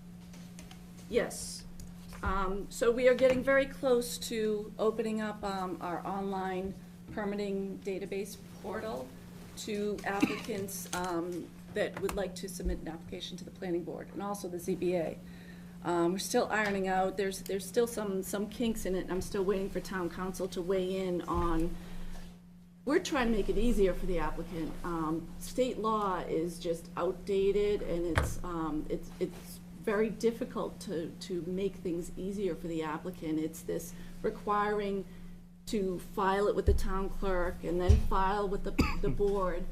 Yes. So we are getting very close to opening up our online permitting database portal to applicants that would like to submit an application to the planning board, and also the ZBA. We're still ironing out, there's still some kinks in it, and I'm still waiting for town council to weigh in on. We're trying to make it easier for the applicant. State law is just outdated, and it's very difficult to make things easier for the applicant. It's this requiring to file it with the town clerk and then file with the board.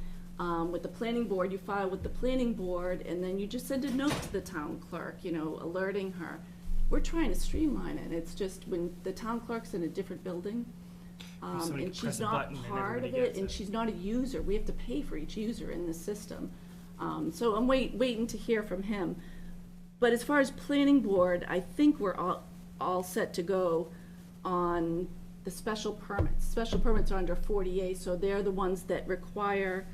With the planning board, you file with the planning board, and then you just send a note to the town clerk, alerting her. We're trying to streamline it. It's just when the town clerk's in a different building, Somebody and can press she's a not button and part of everybody it, gets and it. she's not a user. We have to pay for each user in the system. So I'm waiting to hear from him. But as far as planning board, I think we're all set to go on the special permits. Special permits are under 40A, so they're the ones that require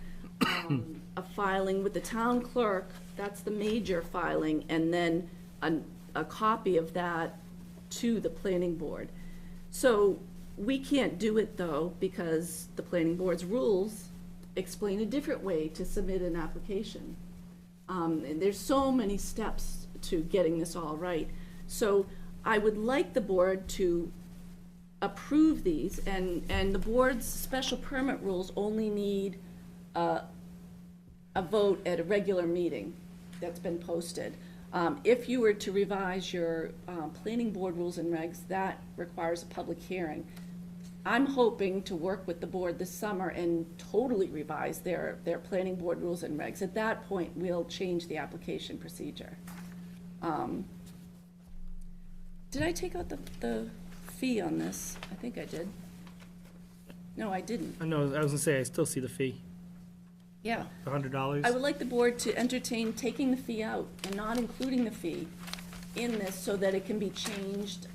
a filing with the town clerk. That's the major filing, and then a copy of that to the planning board. So we can't do it, though, because the planning board's rules explain a different way to submit an application. And there's so many steps to getting this all right. So I would like the board to approve these, and the board's special permit rules only need a vote at a regular meeting that's been posted. If you were to revise your planning board rules and regs, that requires a public hearing. I'm hoping to work with the board this summer and totally revise their planning board rules and regs. At that point, we'll change the application procedure. Did I take out the fee on this? I think I did. No, I didn't. No, I was gonna say, I still see the fee, Yeah. $100. I would like the board to entertain taking the fee out and not including the fee in this so that it can be changed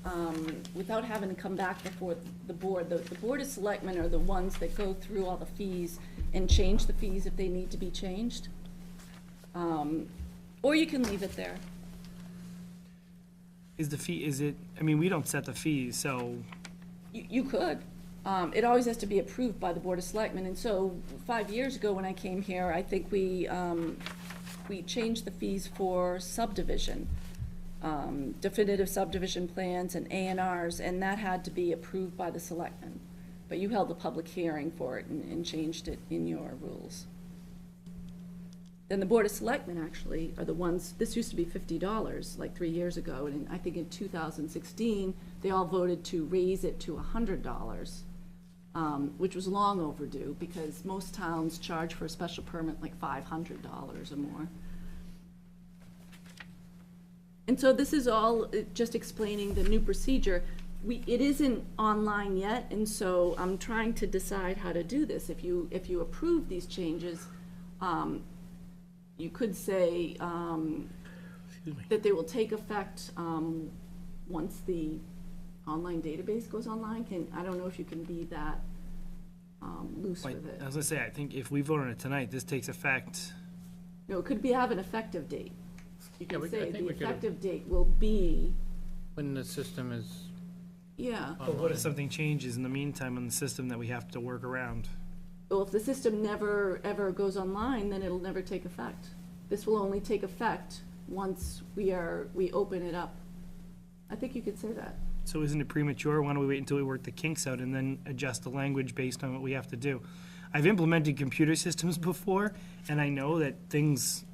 without having to come back before the board. The Board of Selectmen are the ones that go through all the fees and change the fees if they need to be changed. Or you can leave it there. Is the fee, we don't set the fees, so, You could. It always has to be approved by the Board of Selectmen, and so 5 years ago when I came here, I think we changed the fees for subdivision, definitive subdivision plans and A&Rs, and that had to be approved by the Selectmen. But you held a public hearing for it and changed it in your rules. Then the Board of Selectmen actually are the ones, this used to be $50 like 3 years ago, and I think in 2016, they all voted to raise it to $100, which was long overdue because most towns charge for a special permit like $500 or more. And so this is all just explaining the new procedure. It isn't online yet, and so I'm trying to decide how to do this. If you approve these changes, you could say that they will take effect once the online database goes online. I don't know if you can be that loose Wait, with it. I was gonna say, I think if we vote on it tonight, this takes effect. No, it could have an effective date. You Yeah, can I say think the we could've- effective date will be, When the system is yeah. But what if something changes in the meantime on the system that we have to work around? Well, if the system never, ever goes online, then it'll never take effect. This will only take effect once we open it up. I think you could say that. So isn't it premature? Why don't we wait until we work the kinks out and then adjust the language based on what we have to do? I've implemented computer systems before, and I know that things,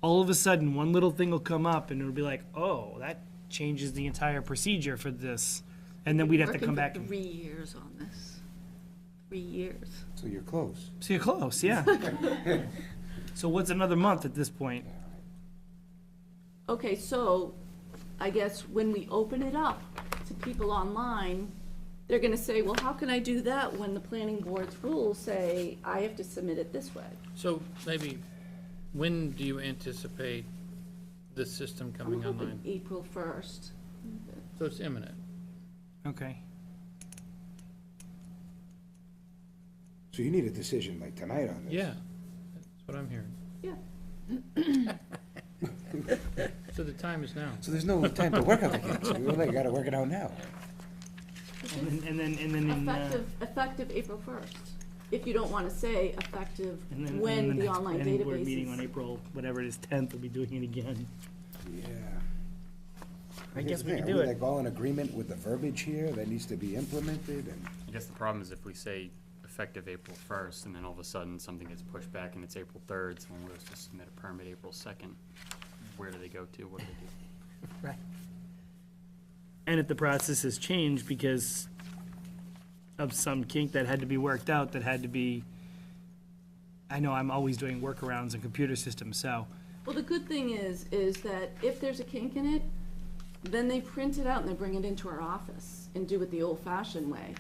all of a sudden, one little thing will come up and it'll be like, oh, that changes the entire procedure for this. And then we'd have to come back. Working for 3 years on this. 3 years. So you're close. So you're close, yeah. So what's another month at this point? Okay, so I guess when we open it up to people online, they're gonna say, well, how can I do that when the planning board's rules say I have to submit it this way? So maybe, when do you anticipate the system I'm coming hoping online? April 1st. So it's imminent. Okay. So you need a decision like tonight on this. Yeah, that's what I'm hearing. Yeah. So the time is now. So there's no time to work out the kinks. We really gotta work it out now. And then in, Effective April 1st. If you don't wanna say effective and then when the next online planning board database meeting on is. April, whatever it is, 10th, we'll be doing it again. Yeah. I Here's guess the we thing, can are do it. like all in agreement with the verbiage here that needs to be implemented and? I guess the problem is if we say effective April 1st, and then all of a sudden something gets pushed back and it's April 3rd, someone goes to submit a permit April 2nd, where do they go to? What do they do? Right. And if the process has changed because of some kink that had to be worked out, that had to be, I know I'm always doing workarounds in computer systems, so, Well, the good thing is that if there's a kink in it, then they print it out and they bring it into our office and do it the old-fashioned way.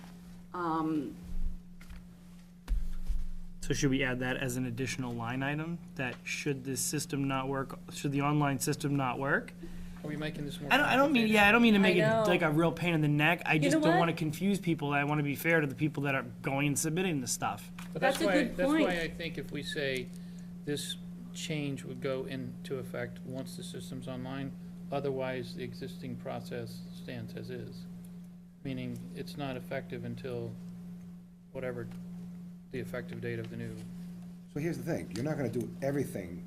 so should we add that as an additional line item? That should this system not work, should the online system not work? Are we making this more? I don't mean, yeah, I don't mean to make it know. like a real pain in the neck. I just know don't what? want to confuse people. I want to be fair to the people that are going and submitting the stuff. But That's a good point. That's why I think if we say this change would go into effect once the system's online, otherwise the existing process stands as is. Meaning it's not effective until whatever the effective date of the new. So here's the thing, you're not gonna do everything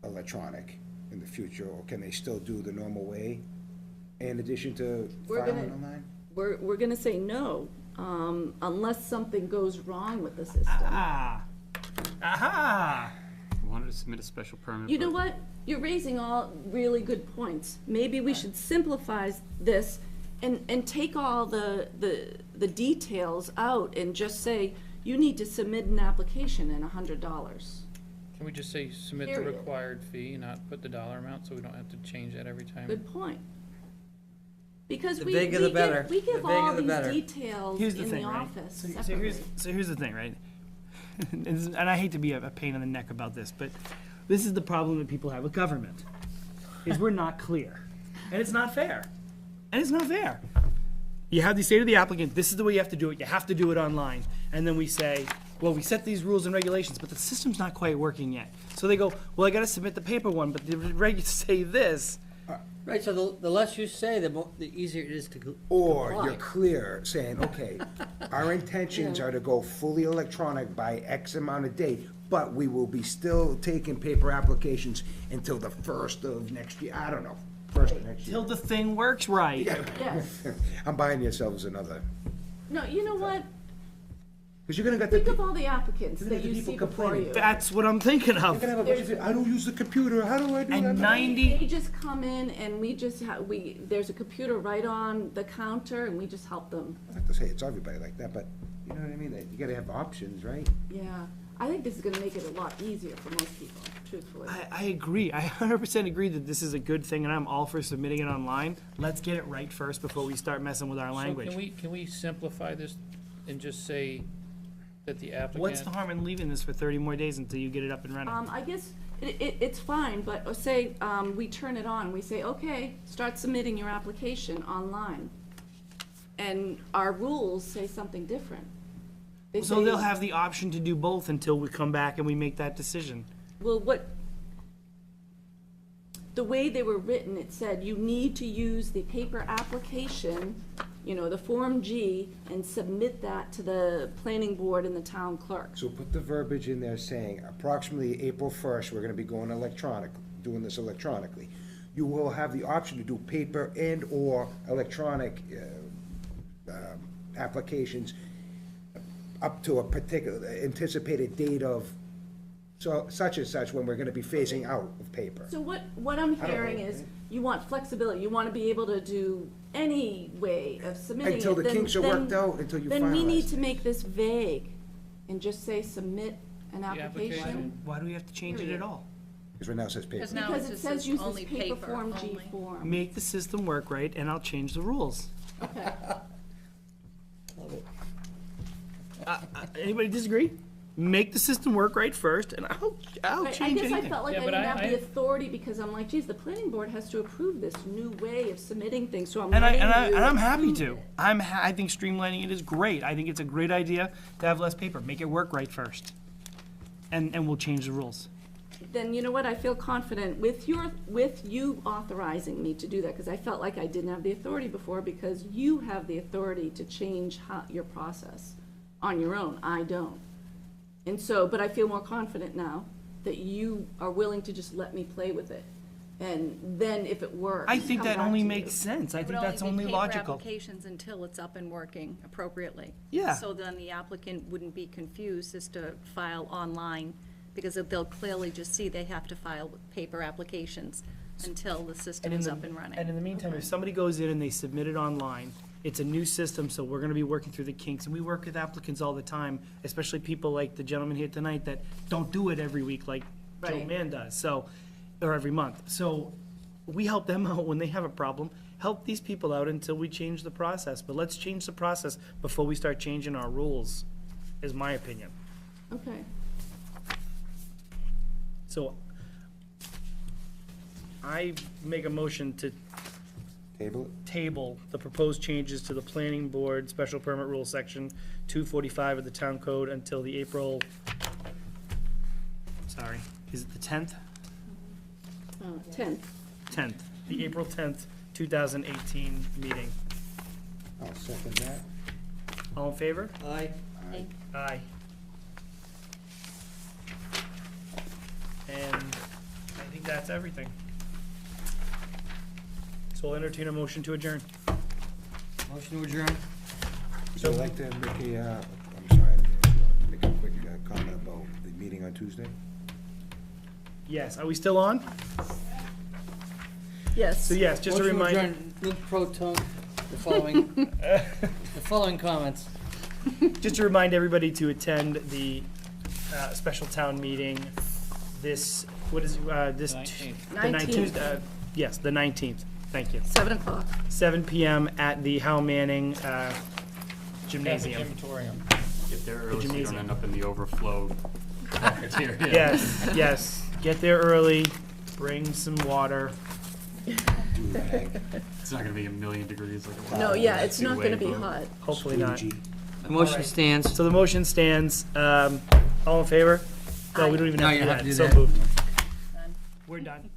electronic in the future, or can they still do the normal way in addition to We're filing gonna- online? We're gonna say no, unless something goes wrong with the system. Ah, aha! Wanted to submit a special permit. You know but- what? You're raising all really good points. Maybe we should simplify this and take all the details out and just say, you need to submit an application and $100. Can we just say submit the Period. required fee, not put the dollar amount, so we don't have to change that every time? Good point. Because The we bigger the better. we The give bigger all the these better. details Here's the in thing, the right? office So separately. here's the thing, right? And I hate to be a pain in the neck about this, but this is the problem that people have with government, is we're not clear. And it's not fair. And it's not fair. You have, you say to the applicant, this is the way you have to do it, you have to do it online. And then we say, well, we set these rules and regulations, but the system's not quite working yet. So they go, well, I gotta submit the paper one, but the regs say this. Right, so the less you say, the easier it is to Or comply. you're clear, saying, okay, our intentions are to go fully electronic by X amount of date, but we will be still taking paper applications until the first of next year, I don't know, first of next Till year. the thing works right. Yes. I'm buying yourselves another, No, you know what? because you're gonna get Think the, of all the applicants You're that gonna you have see people before complaining. you. That's what I'm thinking you're of. gonna have a bunch of, I don't use the computer, how do I do that? And 90, They just come in and we just there's a computer right on the counter and we just help them. I have to say, it's everybody like that, but you know what I mean, that you gotta have options, right? Yeah. I think this is gonna make it a lot easier for most people, truthfully. I agree. I 100% agree that this is a good thing, and I'm all for submitting it online. Let's get it right first before we start messing with our So language. can we simplify this and just say that the applicant? What's the harm in leaving this for 30 more days until you get it up and running? I guess It's fine, but say, we turn it on, we say, okay, start submitting your application online. And our rules say something different. They So say- they'll have the option to do both until we come back and we make that decision. Well, the way they were written, it said you need to use the paper application, the Form G, and submit that to the planning board and the town clerk. So put the verbiage in there saying approximately April 1st, we're gonna be going doing this electronically. You will have the option to do paper and/or electronic applications up to a particular anticipated date of such and such when we're gonna be phasing out of paper. So what I'm don't hearing know. is, you want flexibility, you wanna be able to do any way of submitting it. Until the then- kinks are then- worked out, until you Then we need finalize. to make this vague, and just say, submit an application. application. Why do we have to change it at all? Because right now it says paper. Because now Because it it just says says use this only paper paper Form G only. form. Make the system work right, and I'll change the rules. Okay. Anybody disagree? Make the system work right first, and I'll I change guess I anything. felt like Yeah, I but didn't have I- the authority, because I'm like, geez, the planning board has to approve this new way of submitting things, so I'm And letting you I'm happy approve to. it. I think streamlining it is great. I think it's a great idea to have less paper. Make it work right first. And we'll change the rules. Then you know what, I feel confident with you authorizing me to do that, because I felt like I didn't have the authority before, because you have the authority to change your process on your own, I don't. And so, but I feel more confident now that you are willing to just let me play with it. And then if it works, I think come that back only to you. makes sense. I It would think that's only be logical. paper applications until it's up and working appropriately. Yeah. So then the applicant wouldn't be confused as to file online, because they'll clearly just see they have to file paper applications until the system is up and running. And in the meantime, if somebody goes in and they submit it online, it's a new system, so we're gonna be working through the kinks. And we work with applicants all the time, especially people like the gentleman here tonight that don't do it every week like Joe Right. Mann does, so, or every month. So we help them out when they have a problem, help these people out until we change the process. But let's change the process before we start changing our rules, is my opinion. Okay. So I make a motion to Table it? table the proposed changes to the planning board special permit rule section 245 of the town code until the April, sorry, is it the 10th? 10th. 10th, the April 10th, 2018 meeting. I'll second that. All in favor? Aye. Aye. And I think that's everything. So I'll entertain a motion to adjourn. Motion to adjourn? So I'd like to make I'm sorry, make a quick comment about the meeting on Tuesday. Yes, are we still on? Yes. So yes, just a Motion to reminder. adjourn. Luke Pro Tem, the following, the following comments. Just to remind everybody to attend the special town meeting this, what is, this, 19th. the 19th, 19th. yes, the 19th, thank you. 7 o'clock. 7 PM at the Hal Manning Gymnasium. Get there early so you don't gymnasium. end up in the overflow cafeteria. Yes, yes, get there early, bring some water. Do bag. It's not gonna be 1,000,000 degrees like it was. No, yeah, it's not gonna be Two-way vote. hot. Hopefully not. Squeegee. The motion stands. So the motion stands, all in favor? No, we don't even No, have you to don't have to do do that, that. so moved. We're done.